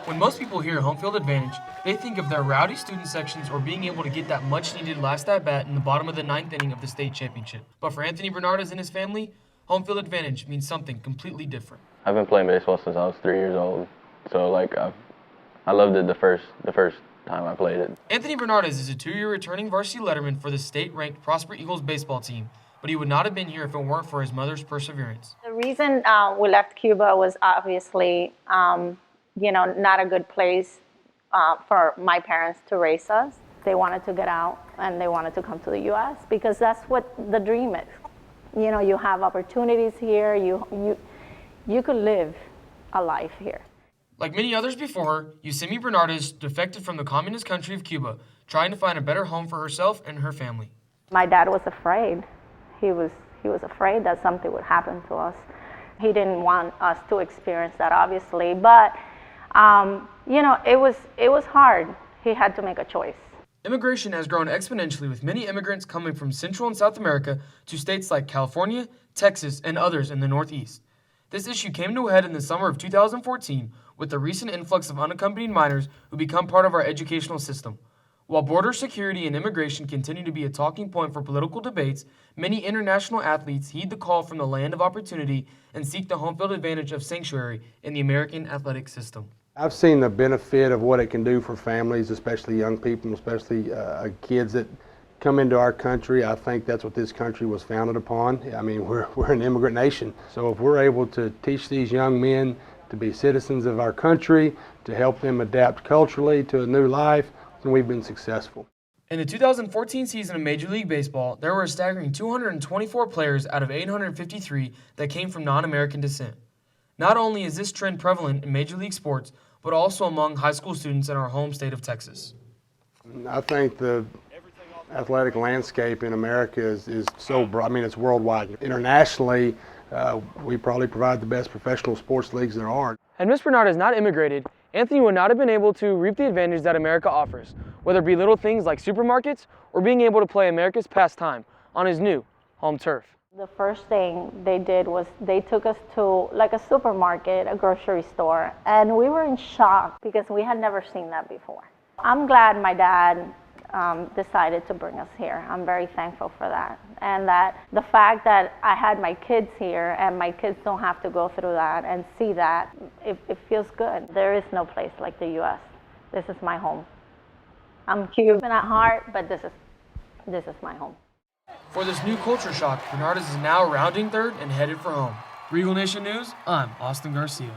When most people hear home field advantage, they think of their rowdy student sections or being able to get that much-needed last at-bat in the bottom of the ninth inning of the state championship. But for Anthony Bernardes and his family, home field advantage means something completely different. I've been playing baseball since I was 3 years old, so I loved it the first time I played it. Anthony Bernardes is a 2-year returning varsity letterman for the state-ranked Prosper Eagles baseball team, but he would not have been here if it weren't for his mother's perseverance. The reason we left Cuba was obviously, not a good place for my parents to raise us. They wanted to get out and they wanted to come to the U.S. because that's what the dream is. You have opportunities here. You could live a life here. Like many others before her, Yusemi Bernardes defected from the communist country of Cuba, trying to find a better home for herself and her family. My dad was afraid. He was afraid that something would happen to us. He didn't want us to experience that, obviously, but it was hard. He had to make a choice. Immigration has grown exponentially, with many immigrants coming from Central and South America to states like California, Texas, and others in the Northeast. This issue came to a head in the summer of 2014 with the recent influx of unaccompanied minors who become part of our educational system. While border security and immigration continue to be a talking point for political debates, many international athletes heed the call from the land of opportunity and seek the home field advantage of sanctuary in the American athletic system. I've seen the benefit of what it can do for families, especially young people, especially kids that come into our country. I think that's what this country was founded upon. I mean, we're an immigrant nation. So if we're able to teach these young men to be citizens of our country, to help them adapt culturally to a new life, then we've been successful. In the 2014 season of Major League Baseball, there were a staggering 224 players out of 853 that came from non-American descent. Not only is this trend prevalent in Major League sports, but also among high school students in our home state of Texas. I think the athletic landscape in America is so broad. I mean, it's worldwide. Internationally, we probably provide the best professional sports leagues there are. Had Miss Bernardes not immigrated, Anthony would not have been able to reap the advantage that America offers, whether it be little things like supermarkets or being able to play America's pastime on his new home turf. The first thing they did was they took us to like a supermarket, a grocery store, and we were in shock because we had never seen that before. I'm glad my dad decided to bring us here. I'm very thankful for that. And that the fact that I had my kids here and my kids don't have to go through that and see that, it feels good. There is no place like the U.S. This is my home. I'm Cuban at heart, but this is my home. For this new culture shock, Bernardes is now rounding third and headed for home. For Eagle Nation News, I'm Austin Garcia.